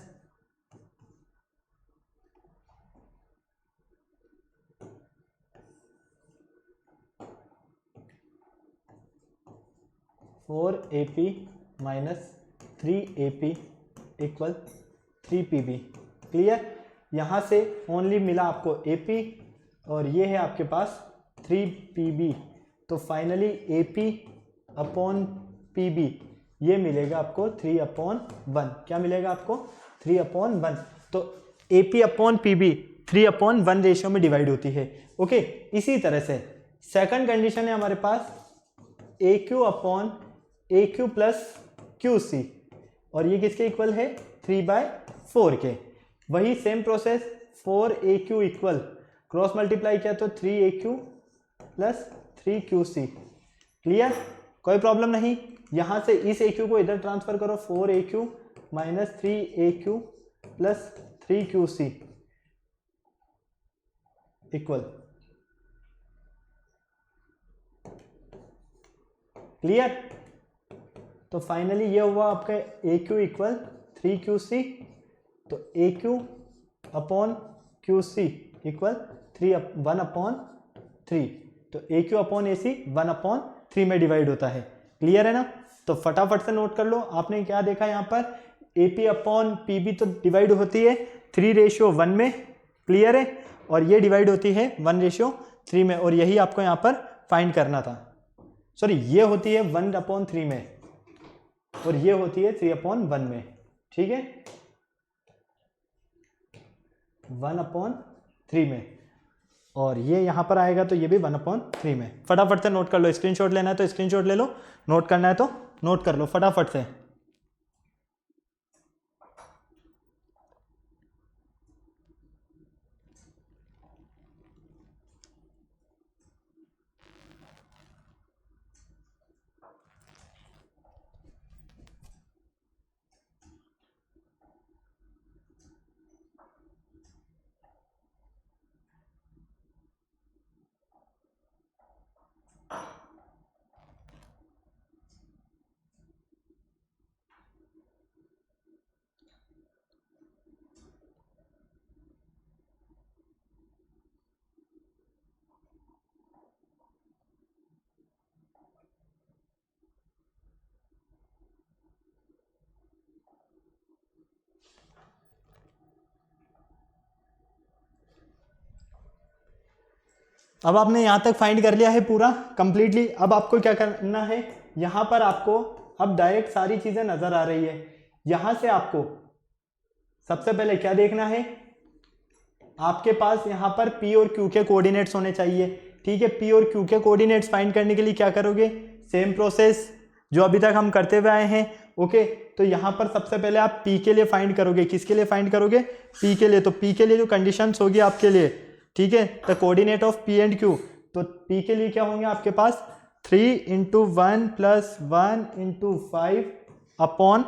4AP minus 3AP equal 3PB। Clear? यहाँ से ओनली मिला आपको AP और ये है आपके पास 3PB। तो फाइनली AP अपॉन PB ये मिलेगा आपको 3/1। क्या मिलेगा आपको? 3/1। तो AP अपॉन PB 3/1 रेशियो में डिवाइड होती है। ओके, इसी तरह से सेकंड कंडीशन है हमारे पास AQ upon AQ plus QC, और ये किसके इक्वल है? 3/4 के। वही same process 4AQ equal cross multiply किया तो 3AQ प्लस 3QC। क्लियर? कोई प्रॉब्लम नहीं। यहां से इस AQ को इधर ट्रांसफर करो, 4AQ minus 3AQ plus 3QC equal. Clear? तो फाइनली ये हुआ आपका AQ इक्वल 3QC, तो AQ अपॉन QC इक्वल 1/3। तो AQ अपॉन AC 1/3 में डिवाइड होता है। क्लियर है ना? तो फटाफट से नोट कर लो, आपने क्या देखा यहाँ पर? AP अपॉन PB तो डिवाइड होती है 3:1 में। क्लियर है? और ये डिवाइड होती है 1:3 में, और यही आपको यहाँ पर फाइंड करना था। सॉरी, ये होती है 1/3 में और ये होती है 3/1 में। ठीक है, 1/3 में, और ये यहां पर आएगा तो ये भी 1/3 में। फटाफट से नोट कर लो, स्क्रीनशॉट लेना है तो स्क्रीनशॉट ले लो, नोट करना है तो नोट कर लो फटाफट से। अब आपने यहाँ तक फाइंड कर लिया है पूरा कंप्लीटली। अब आपको क्या करना है, यहाँ पर आपको अब डायरेक्ट सारी चीजें नजर आ रही है। यहाँ से आपको सबसे पहले क्या देखना है, आपके पास यहाँ पर P और Q के कोऑर्डिनेट्स होने चाहिए। ठीक है, P और Q के कोऑर्डिनेट्स फाइंड करने के लिए क्या करोगे, सेम प्रोसेस जो अभी तक हम करते हुए आए हैं। ओके, तो यहाँ पर सबसे पहले आप P के लिए फाइंड करोगे। किसके लिए फाइंड करोगे, P के लिए। तो P के लिए जो कंडीशंस होगी आपके लिए, ठीक है, the coordinate of P and Q, तो P के लिए क्या होंगे आपके पास 3 × 1 + 1 × 5 अपॉन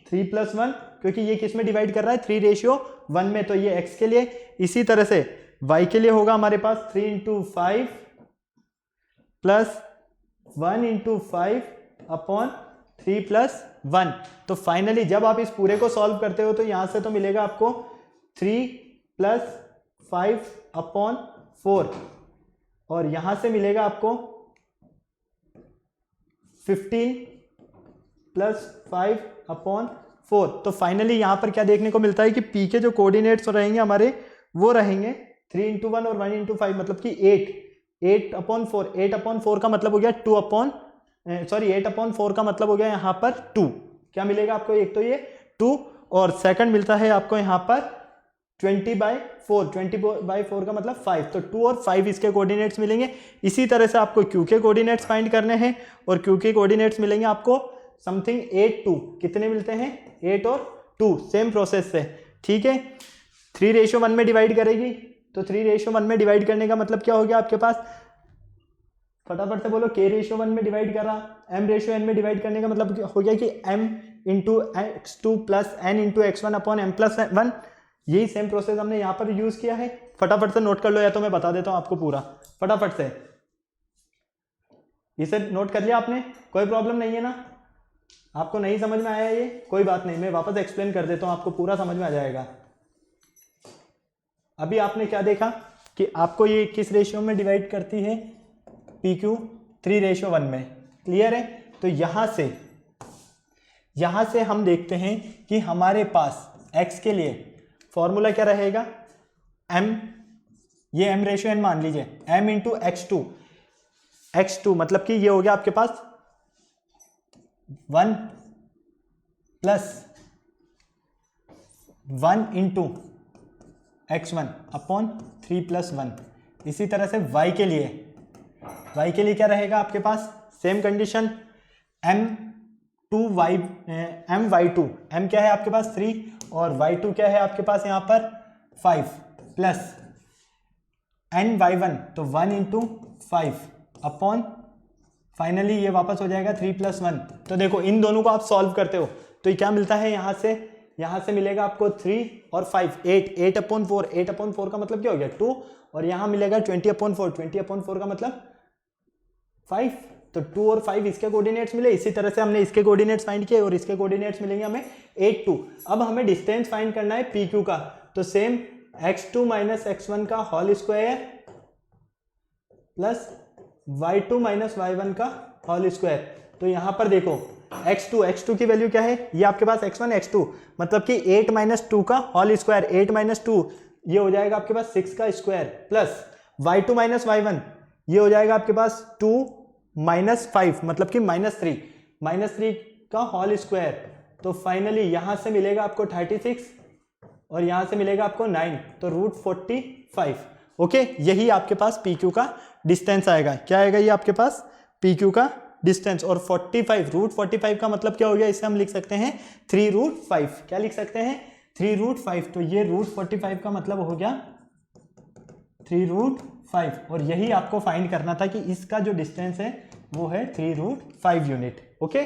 3 + 1, क्योंकि ये किस में डिवाइड कर रहा है, 3:1 में, तो ये x के लिए। इसी तरह से y के लिए होगा हमारे पास 3 × 5 + 1 × 5 अपॉन 3 + 1। तो फाइनली जब आप इस पूरे को सॉल्व करते हो तो यहां से तो मिलेगा आपको 3 + 5 अपॉन 4, और यहां से मिलेगा आपको 15 + 5 अपॉन 4। तो फाइनली यहां पर क्या देखने को मिलता है कि P के जो कोऑर्डिनेट्स रहेंगे हमारे, वो रहेंगे 3 × 1 और 1 × 5, मतलब कि 8/4। 8/4 का मतलब हो गया 8/4 का मतलब हो गया यहाँ पर 2। क्या मिलेगा आपको, एक तो ये 2, और सेकंड मिलता है आपको यहाँ पर 20/4। 20/4 का मतलब 5, तो 2 और 5 इसके कोऑर्डिनेट्स मिलेंगे। इसी तरह से आपको Q के कोऑर्डिनेट्स फाइंड करने हैं, और Q के कोऑर्डिनेट्स मिलेंगे आपको समथिंग 8, 2। कितने मिलते हैं, 8 और 2, सेम प्रोसेस से। ठीक है, 3:1 में डिवाइड करेगी, तो 3:1 में डिवाइड करने का मतलब क्या हो गया आपके पास, फटाफट से बोलो, K:1 में डिवाइड करा, M:n में डिवाइड करने का मतलब हो गया कि M × x2 + n × x1 upon m + 1। यही सेम प्रोसेस हमने यहाँ पर यूज किया है। फटाफट से नोट कर लो, या तो मैं बता देता हूँ आपको पूरा, फटाफट से। इसे नोट कर लिया आपने, कोई प्रॉब्लम नहीं है ना, आपको नहीं समझ में आया ये, कोई बात नहीं, मैं वापस एक्सप्लेन कर देता हूँ, आपको पूरा समझ में आ जाएगा। अभी आपने क्या देखा कि आपको ये किस रेशियो में डिवाइड करती है, PQ 3:1 में। क्लियर है, तो यहां से हम देखते हैं कि हमारे पास x के लिए फॉर्मूला क्या रहेगा, m, ये M:n मान लीजिए, m × x2 मतलब कि ये हो गया आपके पास 1 + 1 × x1 अपॉन 3 + 1। इसी तरह से y के लिए क्या रहेगा आपके पास, सेम कंडीशन, my2, m क्या है आपके पास 3, और y2 क्या है आपके पास यहाँ पर 5 प्लस ny1, तो 1 × 5 अपॉन, फाइनली ये वापस हो जाएगा 3 + 1। तो देखो इन दोनों को आप सॉल्व करते हो तो ये क्या मिलता है, यहाँ से मिलेगा आपको 3 और 5, 8/4। 8/4 का मतलब क्या हो गया 2, और यहाँ मिलेगा 20/4। 20/4 का मतलब 5, तो 2 और 5 इसके कोऑर्डिनेट्स मिले। इसी तरह से हमने इसके कोऑर्डिनेट्स फाइंड किए, और इसके कोऑर्डिनेट्स मिलेंगे हमें 8, 2। अब हमें डिस्टेंस फाइंड करना है PQ का, तो सेम x2 - x1 का whole square plus y2 - y1 का होल स्क्वायर। तो यहां पर देखो x2 की वैल्यू क्या है, ये आपके पास x1 x2 मतलब कि 8 - 2 का होल स्क्वायर, 8 - 2 ये हो जाएगा आपके पास 6 का स्क्वायर, प्लस y2 - y1 ये हो जाएगा आपके पास 2 - 5 मतलब कि -3 का होल स्क्वायर। तो फाइनली यहां से मिलेगा आपको 36, और यहां से मिलेगा आपको 9, तो √45। ओके, यही आपके पास PQ का डिस्टेंस आएगा। क्या आएगा ये आपके पास PQ का डिस्टेंस, और 45 √45 का मतलब क्या हो गया, इसे हम लिख सकते हैं 3√5। क्या लिख सकते हैं 3√5, तो ये √45 का मतलब हो गया 3√5, और यही आपको फाइंड करना था कि इसका जो डिस्टेंस है वो है 3√5 यूनिट। ओके,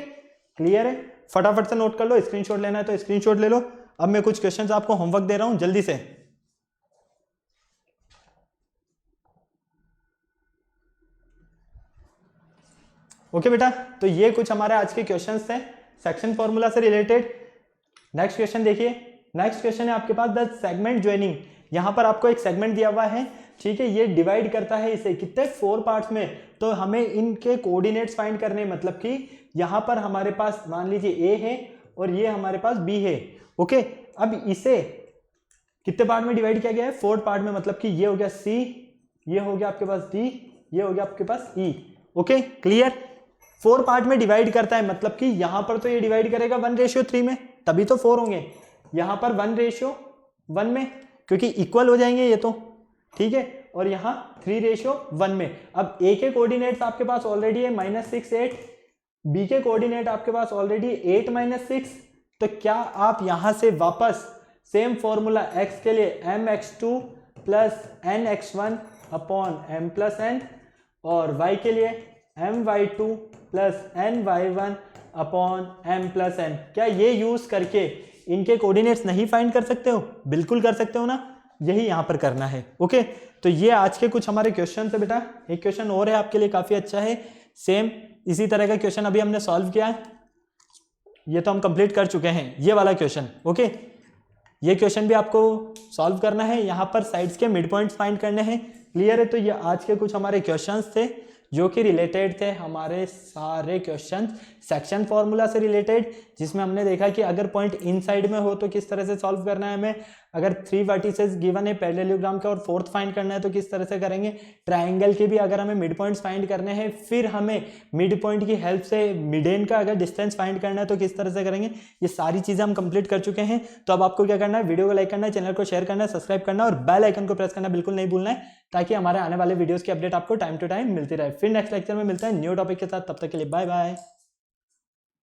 क्लियर है, फटाफट से नोट कर लो, स्क्रीनशॉट लेना है तो स्क्रीनशॉट ले लो। अब मैं कुछ क्वेश्चंस आपको होमवर्क दे रहा हूं जल्दी से। ओके बेटा, तो ये कुछ हमारे आज के क्वेश्चंस थे सेक्शन फॉर्मूला से रिलेटेड। नेक्स्ट क्वेश्चन देखिए, नेक्स्ट क्वेश्चन है आपके पास द सेगमेंट ज्वाइनिंग। यहां पर आपको एक सेगमेंट दिया हुआ है, ठीक है, ये डिवाइड करता है इसे कितने 4 पार्ट्स में, तो हमें इनके कोऑर्डिनेट्स फाइंड करने, मतलब कि यहां पर हमारे पास मान लीजिए A है और ये हमारे पास B है। ओके, अब इसे कितने पार्ट में डिवाइड किया गया है, 4 पार्ट में, मतलब कि ये हो गया C, ये हो गया आपके पास डी, ये हो गया आपके पास ई। Okay clear. 4 पार्ट में डिवाइड करता है, मतलब कि यहां पर तो ये डिवाइड करेगा 1:3 में, तभी तो 4 होंगे। यहां पर 1:1 में, क्योंकि इक्वल हो जाएंगे ये तो, ठीक है। और यहाँ 3:1 में। अब ए के कोऑर्डिनेट्स आपके पास ऑलरेडी है -6 8, बी के कोऑर्डिनेट आपके पास ऑलरेडी 8 -6। तो क्या आप यहां से वापस सेम फॉर्मूला x के लिए mx2 plus nx1 upon m plus n, और y के लिए my2 plus ny1 upon m plus n, क्या ये यूज करके इनके कोऑर्डिनेट्स नहीं फाइंड कर सकते हो? बिल्कुल कर सकते हो ना, यही यहां पर करना है। ओके तो ये आज के कुछ हमारे क्वेश्चन है बेटा। एक क्वेश्चन और है आपके लिए, काफी अच्छा है, सेम इसी तरह का क्वेश्चन अभी हमने सॉल्व किया है, ये तो हम कंप्लीट कर चुके हैं ये वाला क्वेश्चन। ओके ये क्वेश्चन भी आपको सॉल्व करना है, यहाँ पर साइड्स के मिड पॉइंट्स फाइंड करने हैं। क्लियर है। तो ये आज के कुछ हमारे क्वेश्चंस थे जो कि रिलेटेड थे हमारे सारे क्वेश्चन सेक्शन फॉर्मूला से रिलेटेड, जिसमें हमने देखा कि अगर पॉइंट इनसाइड में हो तो किस तरह से सॉल्व करना है हमें, अगर 3 वर्टिसेस गिवन है पैरेललोग्राम का और 4th फाइंड करना है तो किस तरह से करेंगे, ट्राइंगल के भी अगर हमें मिड पॉइंट्स फाइंड करने हैं, फिर हमें मिड पॉइंट की हेल्प से मिडेन का अगर डिस्टेंस फाइंड करना है तो किस तरह से करेंगे, ये सारी चीजें हम कंप्लीट कर चुके हैं। तो अब आपको क्या करना है, वीडियो को लाइक करना है, चैनल को शेयर करना है, सब्सक्राइब करना है और बेल आइकन को प्रेस करना बिल्कुल नहीं भूलना है, ताकि हमारे आने वाले वीडियोस की अपडेट आपको टाइम टू टाइम मिलती रहे। फिर नेक्स्ट लेक्चर में मिलते हैं न्यू टॉपिक के साथ, तब तक के लिए बाय बाय।